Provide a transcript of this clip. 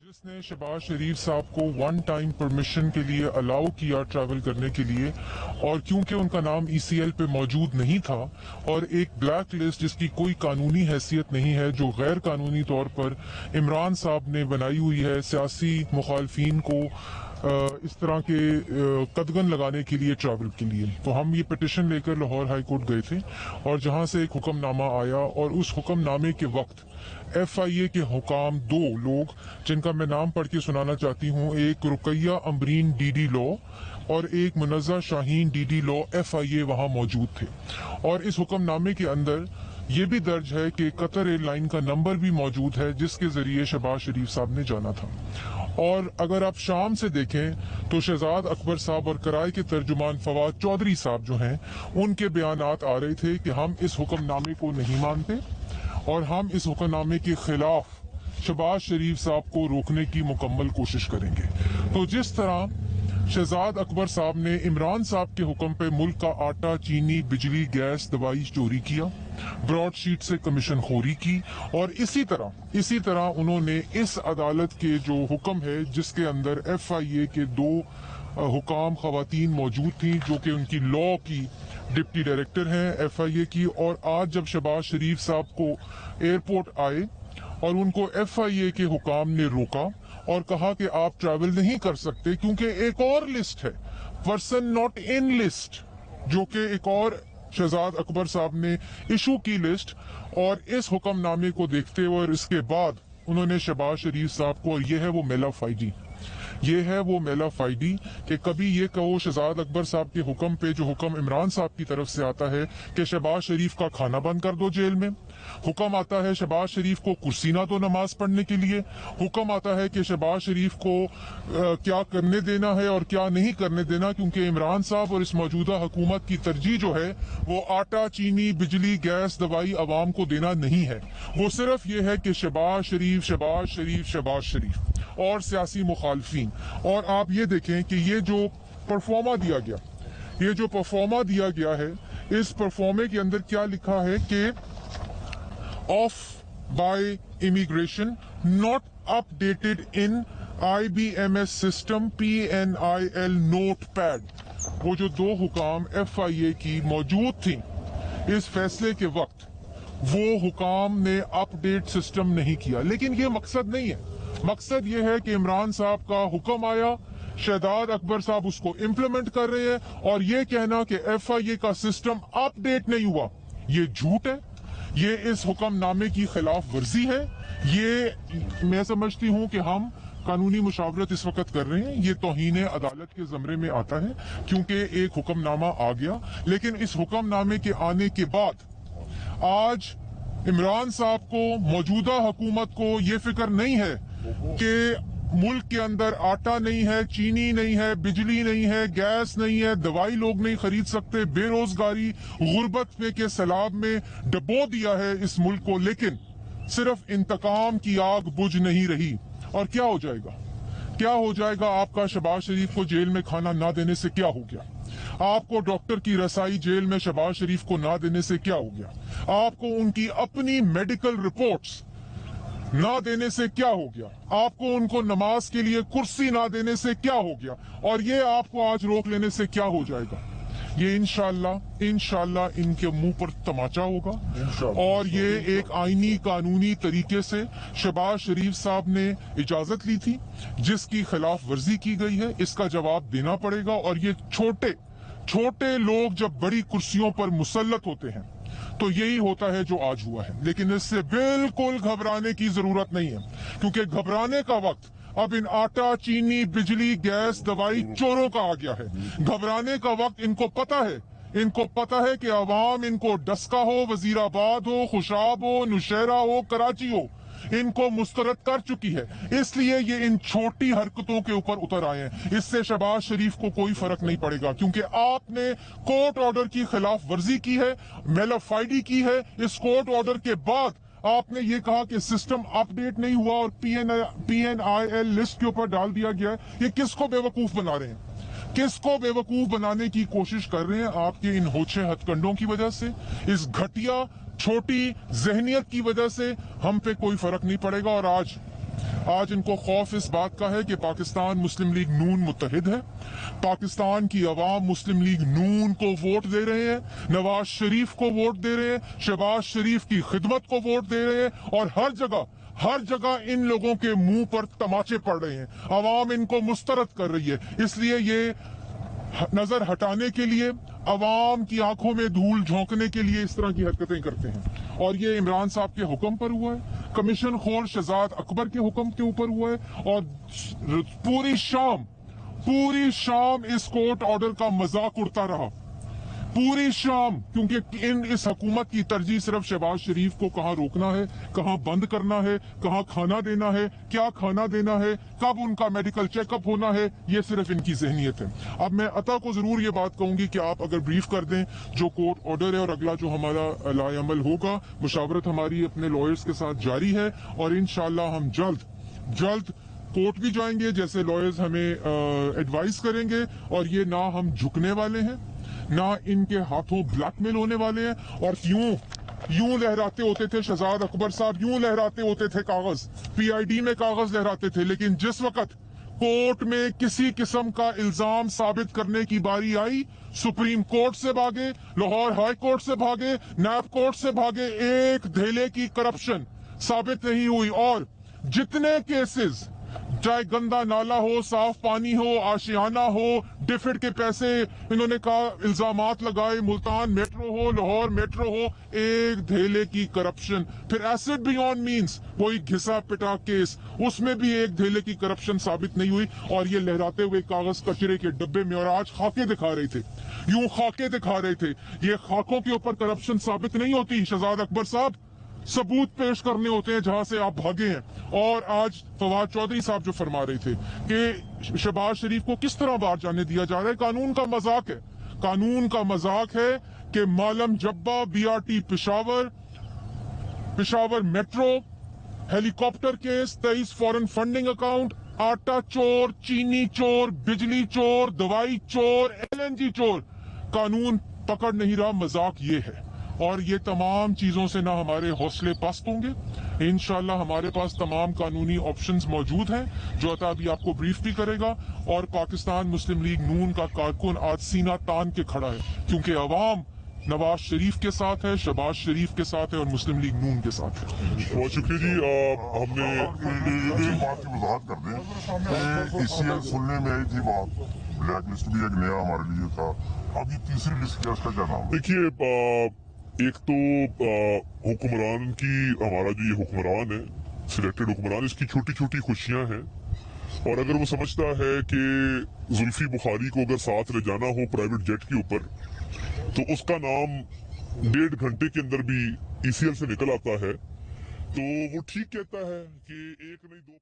जिसने शहबाज शरीफ साहब को वन टाइम परमिशन के लिए अलाउ किया ट्रैवल करने के लिए, और क्योंकि उनका नाम ईसीएल पे मौजूद नहीं था और एक ब्लैक लिस्ट जिसकी कोई कानूनी हैसियत नहीं है, जो गैर कानूनी तौर पर इमरान साहब ने बनाई हुई है सियासी मुखालफिन को इस तरह के कदगन लगाने के लिए ट्रैवल के लिए, तो हम ये पिटिशन लेकर लाहौर हाई कोर्ट गए थे और जहां से एक हुक्मनामा आया और उस हुक्मनामे के वक्त FIA के हुकाम दो लोग जिनका मैं नाम पढ़ के सुनाना चाहती हूँ, एक रुकैया अमरीन DD लॉ और एक Munazza Shaheen DD law FIA वहां मौजूद थे। और इस हुक्मनामे के अंदर ये भी दर्ज है कि कतर एयरलाइन का नंबर भी मौजूद है जिसके जरिए शहबाज शरीफ साहब ने जाना था। और अगर आप शाम से देखें तो शहजाद अकबर साहब और कराए के तर्जुमान फवाद चौधरी साहब जो हैं, उनके बयानात आ रहे थे कि हम इस हुक्मनामे को नहीं मानते और हम इस हुक्मनामे के खिलाफ शहबाज शरीफ साहब को रोकने की मुकम्मल कोशिश करेंगे। तो जिस तरह शहजाद अकबर साहब ने इमरान साहब के हुक्म पे मुल्क का आटा, चीनी, बिजली, गैस, दवाई चोरी किया, ब्रॉडशीट से कमीशन खोरी की, और इसी तरह उन्होंने इस अदालत के जो हुक्म है जिसके अंदर FIA के दो हुकाम खवातीन मौजूद थी जो कि उनकी लॉ की डिप्टी डायरेक्टर हैं FIA की, और आज जब शहबाज शरीफ साहब को एयरपोर्ट आए और उनको FIA के हुकाम ने रोका और कहा कि आप ट्रैवल नहीं कर सकते क्योंकि एक और लिस्ट है, पर्सन नॉट इन लिस्ट, जो कि एक और शहजाद अकबर साहब ने इशू की लिस्ट, और इस हुक्मनामे को देखते हुए और इसके बाद उन्होंने शहबाज शरीफ साहब को, और ये है वो मेला फाइडी कि कभी ये कहो शहजाद अकबर साहब के हुक्म पे, जो हुक्म इमरान साहब की तरफ से आता है कि शहबाज शरीफ का खाना बंद कर दो जेल में, हुक्म आता है शहबाज शरीफ को कुर्सी ना दो नमाज पढ़ने के लिए, हुक्म आता है कि शहबाज शरीफ को क्या करने देना है और क्या नहीं करने देना, क्योंकि इमरान साहब और इस मौजूदा हुकूमत की तरजीह जो है वो आटा, चीनी, बिजली, गैस, दवाई अवाम को देना नहीं है। वो सिर्फ ये है कि शहबाज शरीफ और सियासी मुखालफिन। और आप ये देखें कि ये जो परफॉर्मा दिया गया है, इस परफॉर्मे के अंदर क्या लिखा है कि off by immigration, not updated in IBMS system PNIL note pad. वो जो दो हुकाम FIA की मौजूद थी इस फैसले के वक्त, वो हुकाम ने अपडेट सिस्टम नहीं किया। लेकिन ये मकसद नहीं है, मकसद ये है कि इमरान साहब का हुक्म आया, शहजाद अकबर साहब उसको इम्प्लीमेंट कर रहे हैं, और ये कहना कि FIA का सिस्टम अपडेट नहीं हुआ, ये झूठ है, ये इस हुक्मनामे की खिलाफ वर्जी है। ये मैं समझती हूँ कि हम कानूनी मुशावरत इस वक्त कर रहे हैं, ये तौहीन अदालत के जमरे में आता है क्योंकि एक हुक्मनामा आ गया। लेकिन इस हुक्मनामे के आने के बाद आज इमरान साहब को, मौजूदा हुकूमत को ये फिक्र नहीं है कि मुल्क के अंदर आटा नहीं है, चीनी नहीं है, बिजली नहीं है, गैस नहीं है, दवाई लोग नहीं खरीद सकते, बेरोजगारी, गुर्बत में के सैलाब में डबो दिया है इस मुल्क को। लेकिन सिर्फ इंतकाम की आग बुझ नहीं रही। और क्या हो जाएगा आपका शहबाज शरीफ को जेल में खाना ना देने से क्या हो गया? आपको डॉक्टर की रसाई जेल में शहबाज शरीफ को ना देने से क्या हो गया? आपको उनकी अपनी मेडिकल रिपोर्ट्स ना देने से क्या हो गया? आपको उनको नमाज के लिए कुर्सी ना देने से क्या हो गया? और ये आपको आज रोक लेने से क्या हो जाएगा? ये इंशाल्लाह इनके मुंह पर तमाचा होगा। और ये एक आईनी कानूनी तरीके से शहबाज शरीफ साहब ने इजाजत ली थी जिसकी खिलाफ वर्जी की गई है, इसका जवाब देना पड़ेगा। और ये छोटे लोग जब बड़ी कुर्सियों पर मुसल्लत होते हैं तो यही होता है जो आज हुआ है। लेकिन इससे बिल्कुल घबराने की जरूरत नहीं है, क्योंकि घबराने का वक्त अब इन आटा, चीनी, बिजली, गैस, दवाई चोरों का आ गया है। घबराने का वक्त इनको पता है कि अवाम इनको डस्का हो, वजीराबाद हो, खुशाब हो, नुशहरा हो, कराची हो, इनको मुस्तरद कर चुकी है। इसलिए ये इन छोटी हरकतों के ऊपर उतर आए हैं। इससे शहबाज शरीफ को कोई फर्क नहीं पड़ेगा, क्योंकि आपने कोर्ट ऑर्डर की खिलाफ वर्जी की है, मेलाफाइडी की है। इस कोर्ट ऑर्डर के बाद आपने ये कहा कि सिस्टम अपडेट नहीं हुआ और PNIL लिस्ट के ऊपर डाल दिया गया। ये किसको बेवकूफ बना रहे हैं? किसको बेवकूफ बनाने की कोशिश कर रहे हैं? आपके इन होछे हथकंडों की वजह से, इस घटिया छोटी जहनियत की वजह से हम पे कोई फर्क नहीं पड़ेगा। और آج ان کو خوف اس بات کا ہے کہ پاکستان مسلم لیگ نون متحد ہے، پاکستان کی عوام مسلم لیگ نون کو ووٹ دے رہے ہیں، نواز شریف کو ووٹ دے رہے ہیں، شہباز شریف کی خدمت کو ووٹ دے رہے ہیں، اور ہر جگہ ان لوگوں کے منہ پر تماچے پڑ رہے ہیں، عوام ان کو مسترد کر رہی ہے۔ اس لیے یہ نظر ہٹانے کے لیے، عوام کی آنکھوں میں دھول جھونکنے کے لیے اس طرح کی حرکتیں کرتے ہیں، اور یہ عمران صاحب کے حکم پر ہوا ہے، کمیشن خور شہزاد اکبر کے حکم کے اوپر ہوا ہے، اور پوری شام اس کورٹ آرڈر کا مذاق اڑتا رہا، پوری شام، کیونکہ اس حکومت کی ترجیح صرف شہباز شریف کو کہاں روکنا ہے، کہاں بند کرنا ہے، کہاں کھانا دینا ہے، کیا کھانا دینا ہے، کب ان کا میڈیکل چیک اپ ہونا ہے، یہ صرف ان کی ذہنیت ہے۔ اب میں عطا کو ضرور یہ بات کہوں گی کہ آپ اگر بریف کر دیں جو کورٹ آرڈر ہے، اور اگلا جو ہمارا لائے عمل ہوگا، مشاورت ہماری اپنے لائرز کے ساتھ جاری ہے، اور انشاءاللہ ہم جلد کورٹ بھی جائیں گے جیسے لائرز ہمیں ایڈوائز کریں گے، اور یہ نہ ہم جھکنے والے ہیں، نہ ان کے ہاتھوں بلیک میل ہونے والے ہیں، اور یوں لہراتے ہوتے تھے شہزاد اکبر صاحب، یوں لہراتے ہوتے تھے کاغذ، پی آئی ڈی میں کاغذ لہراتے تھے، لیکن جس وقت کورٹ میں کسی قسم کا الزام ثابت کرنے کی باری آئی، سپریم کورٹ سے بھاگے، لاہور ہائی کورٹ سے بھاگے، نیب کورٹ سے بھاگے، ایک دھیلے کی کرپشن ثابت نہیں ہوئی، اور جتنے کیسز، چاہے گندا نالا ہو، صاف پانی ہو، آشیانہ ہو، ڈیفڈ کے پیسے انہوں نے کہا الزامات لگائے، ملتان میٹرو ہو، لاہور میٹرو ہو، ایک دھیلے کی کرپشن، پھر ایسڈ بیونڈ مینز وہی گھسا پٹا کیس، اس میں بھی ایک دھیلے کی کرپشن ثابت نہیں ہوئی، اور یہ لہراتے ہوئے کاغذ کچرے کے ڈبے میں، اور آج خاکے دکھا رہے تھے، یوں خاکے دکھا رہے تھے۔ یہ خاکوں کے اوپر کرپشن ثابت نہیں ہوتی شہزاد اکبر صاحب، ثبوت پیش کرنے ہوتے ہیں جہاں سے آپ بھاگے ہیں۔ اور آج فواد چودھری صاحب جو فرما رہے تھے کہ شہباز شریف کو کس طرح باہر جانے دیا جا رہا ہے، قانون کا مذاق ہے، قانون کا مذاق ہے کہ Malam Jabba, B R T Peshawar metro, helicopter case, 23 foreign funding account, آٹا چور، چینی چور، بجلی چور، دوائی چور، LNG چور، قانون پکڑ نہیں رہا، مذاق یہ ہے۔ اور یہ تمام چیزوں سے نہ ہمارے حوصلے پست ہوں گے، انشاءاللہ ہمارے پاس تمام قانونی آپشنز موجود ہیں، جو عطا بھی آپ کو بریف بھی کرے گا، اور پاکستان مسلم لیگ نون کا کارکن آج سینہ تان کے کھڑا ہے، کیونکہ عوام نواز شریف کے ساتھ ہے، شہباز شریف کے ساتھ ہے، اور مسلم لیگ نون کے ساتھ ہے۔ بہت شکریہ جی، ہم نے ایک بات کی وضاحت کر دیں کہ ECL سننے میں آئی تھی بات، بلیک لسٹ بھی ایک نیا ہمارے لیے تھا، اب یہ تیسری لسٹ کیا، اس کا کیا نام ہے؟ دیکھیے، ایک تو حکمران کی، ہمارا جو یہ حکمران ہے، سلیکٹڈ حکمران، اس کی چھوٹی چھوٹی خوشیاں ہیں، اور اگر وہ سمجھتا ہے کہ زلفی بخاری کو اگر ساتھ لے جانا ہو پرائیویٹ جیٹ کے اوپر، تو اس کا نام 1.5 گھنٹے کے اندر بھی ECL سے نکل آتا ہے، تو وہ ٹھیک کہتا ہے کہ ایک نہیں دو